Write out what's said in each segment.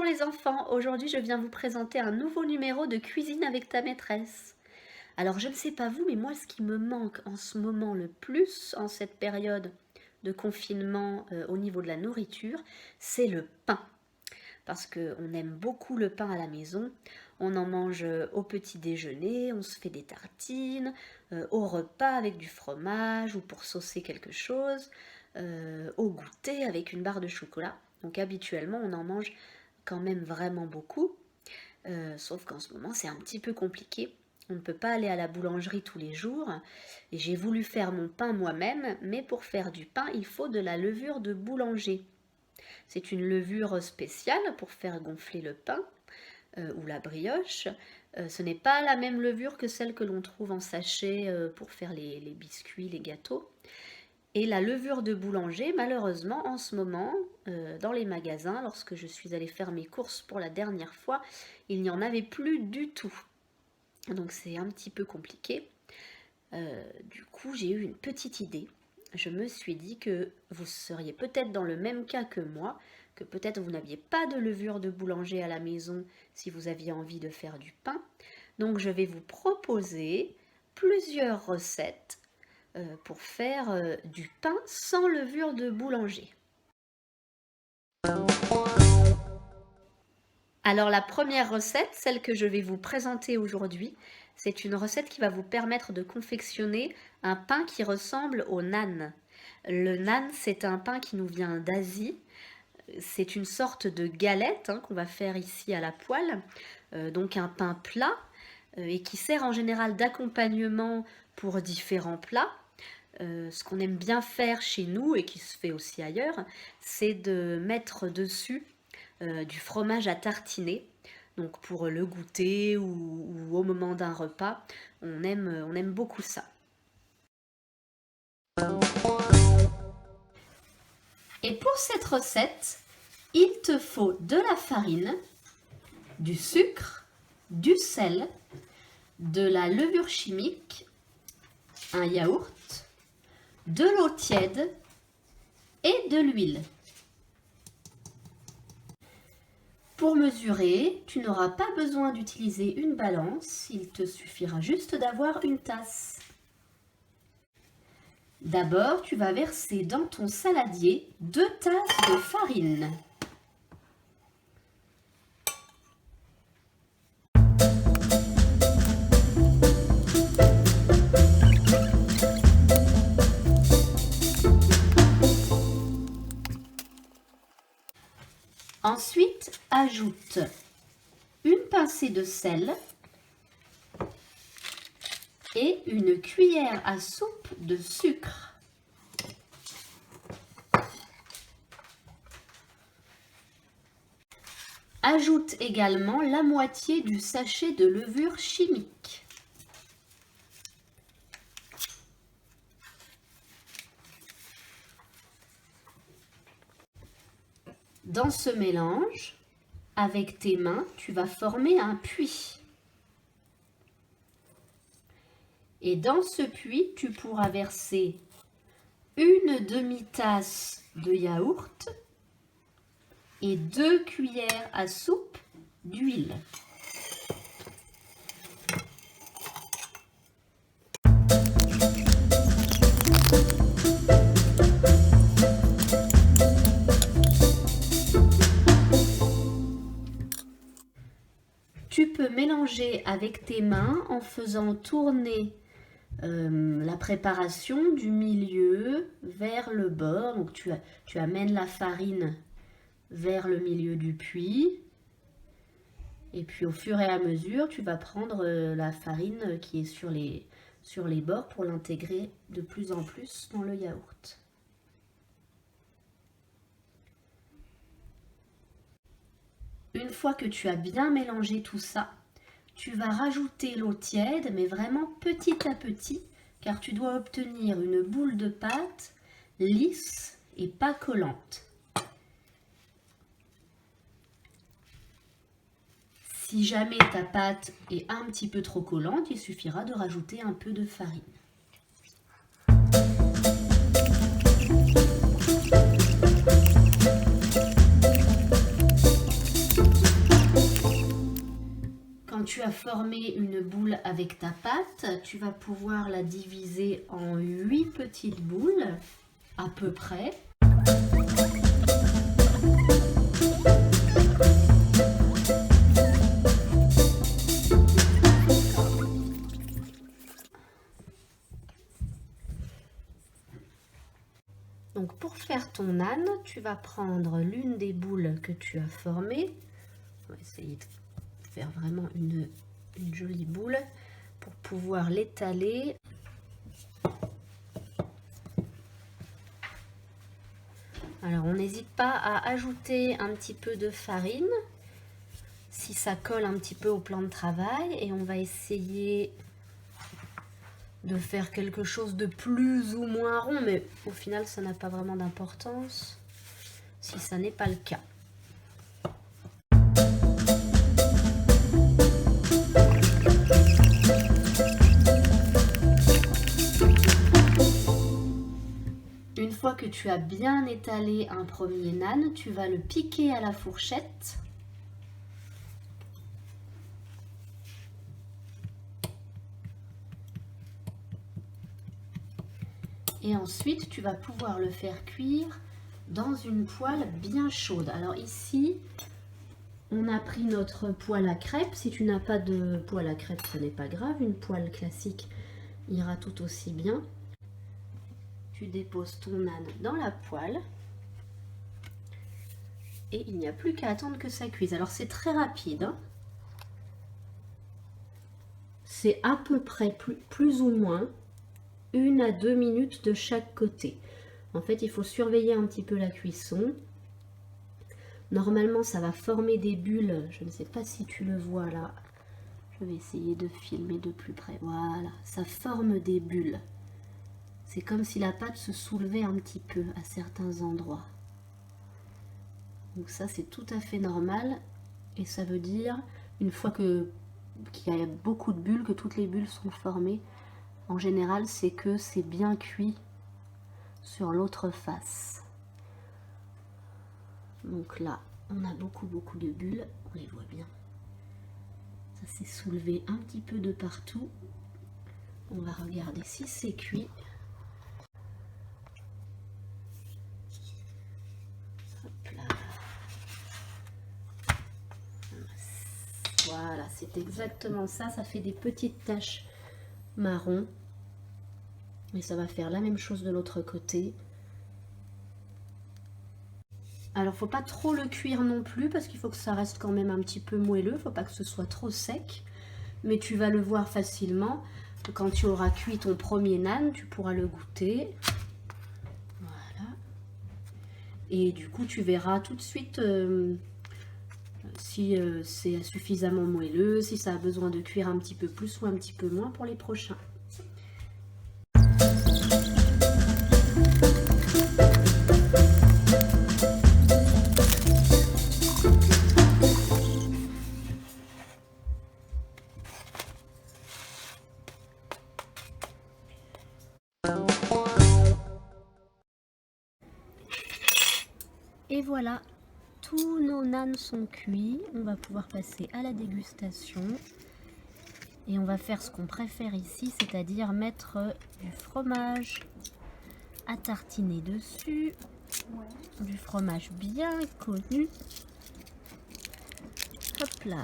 les enfants, aujourd'hui je viens vous présenter un nouveau numéro de Cuisine avec ta maîtresse. Alors je ne sais pas vous, mais moi ce qui me manque en ce moment le plus en cette période de confinement au niveau de la nourriture, c'est le pain. Parce qu'on aime beaucoup le pain à la maison, on en mange au petit déjeuner, on se fait des tartines, au repas avec du fromage ou pour saucer quelque chose, au goûter avec une barre de chocolat. Donc habituellement on en mange quand même vraiment beaucoup, sauf qu'en ce moment c'est un petit peu compliqué. On ne peut pas aller à la boulangerie tous les jours et j'ai voulu faire mon pain moi-même, mais pour faire du pain il faut de la levure de boulanger. C'est une levure spéciale pour faire gonfler le pain ou la brioche. Ce n'est pas la même levure que celle que l'on trouve en sachet pour faire les biscuits, les gâteaux. Et la levure de boulanger, malheureusement, en ce moment, dans les magasins, lorsque je suis allée faire mes courses pour la dernière fois, il n'y en avait plus du tout. Donc c'est un petit peu compliqué. Du coup, j'ai eu une petite idée. Je me suis dit que vous seriez peut-être dans le même cas que moi, que peut-être vous n'aviez pas de levure de boulanger à la maison si vous aviez envie de faire du pain. Donc je vais vous proposer plusieurs recettes pour faire du pain sans levure de boulanger. Alors la première recette, celle que je vais vous présenter aujourd'hui, c'est une recette qui va vous permettre de confectionner un pain qui ressemble au naan. Le naan, c'est un pain qui nous vient d'Asie. C'est une sorte de galette qu'on va faire ici à la poêle, donc un pain plat et qui sert en général d'accompagnement pour différents plats. Ce qu'on aime bien faire chez nous et qui se fait aussi ailleurs, c'est de mettre dessus du fromage à tartiner. Donc pour le goûter ou au moment d'un repas, on aime beaucoup ça. Et pour cette recette, il te faut de la farine, du sucre, du sel, de la levure chimique, un yaourt, de l'eau tiède et de l'huile. Pour mesurer, tu n'auras pas besoin d'utiliser une balance, il te suffira juste d'avoir une tasse. D'abord, tu vas verser dans ton saladier 2 tasses de farine. Ensuite, ajoute une pincée de sel et une cuillère à soupe de sucre. Ajoute également la moitié du sachet de levure chimique. Dans ce mélange, avec tes mains, tu vas former un puits. Et dans ce puits, tu pourras verser une demi-tasse de yaourt et 2 cuillères à soupe d'huile. Tu peux mélanger avec tes mains en faisant tourner la préparation du milieu vers le bord. Donc tu amènes la farine vers le milieu du puits. Et puis au fur et à mesure, tu vas prendre la farine qui est sur les bords pour l'intégrer de plus en plus dans le yaourt. Une fois que tu as bien mélangé tout ça, tu vas rajouter l'eau tiède, mais vraiment petit à petit, car tu dois obtenir une boule de pâte lisse et pas collante. Si jamais ta pâte est un petit peu trop collante, il suffira de rajouter un peu de farine. as formé une boule avec ta pâte, tu vas pouvoir la diviser en 8 petites boules, à peu près. Donc pour faire ton âne, tu vas prendre l'une des boules que tu as formées. On va essayer de faire vraiment une jolie boule pour pouvoir l'étaler. Alors on n'hésite pas à ajouter un petit peu de farine si ça colle un petit peu au plan de travail, et on va essayer de faire quelque chose de plus ou moins rond, mais au final ça n'a pas vraiment d'importance si ça n'est pas le cas. Une fois que tu as bien étalé un premier nan, tu vas le piquer à la fourchette. Et ensuite, tu vas pouvoir le faire cuire dans une poêle bien chaude. Alors ici, on a pris notre poêle à crêpes. Si tu n'as pas de poêle à crêpes, ce n'est pas grave. Une poêle classique ira tout aussi bien. Tu déposes ton âne dans la poêle. Et il n'y a plus qu'à attendre que ça cuise. Alors c'est très rapide, hein. C'est à peu près plus ou moins 1 à 2 minutes de chaque côté. En fait, il faut surveiller un petit peu la cuisson. Normalement, ça va former des bulles. Je ne sais pas si tu le vois là. Je vais essayer de filmer de plus près. Voilà, ça forme des bulles. C'est comme si la pâte se soulevait un petit peu à certains endroits. Donc ça, c'est tout à fait normal. Et ça veut dire, une fois qu'il y a beaucoup de bulles, que toutes les bulles sont formées, en général, c'est que c'est bien cuit sur l'autre face. Donc là, on a beaucoup de bulles, on les voit bien. Ça s'est soulevé un petit peu de partout. On va regarder si c'est cuit. Hop là. Voilà, c'est exactement ça. Ça fait des petites taches marron, et ça va faire la même chose de l'autre côté. Alors faut pas trop le cuire non plus parce qu'il faut que ça reste quand même un petit peu moelleux, faut pas que ce soit trop sec, mais tu vas le voir facilement. Quand tu auras cuit ton premier nan, tu pourras le goûter. Voilà. Et du coup tu verras tout de suite si c'est suffisamment moelleux, si ça a besoin de cuire un petit peu plus ou un petit peu moins pour les prochains. Et voilà, tous nos nanes sont cuits. On va pouvoir passer à la dégustation. Et on va faire ce qu'on préfère ici, c'est-à-dire mettre du fromage à tartiner dessus. Du fromage bien connu. Hop là.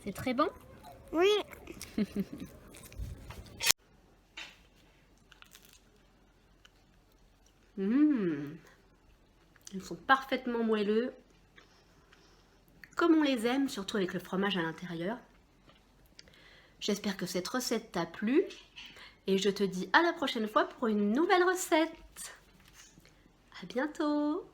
C'est très bon? Oui. Ils sont parfaitement moelleux, comme on les aime, surtout avec le fromage à l'intérieur. J'espère que cette recette t'a plu et je te dis à la prochaine fois pour une nouvelle recette. À bientôt!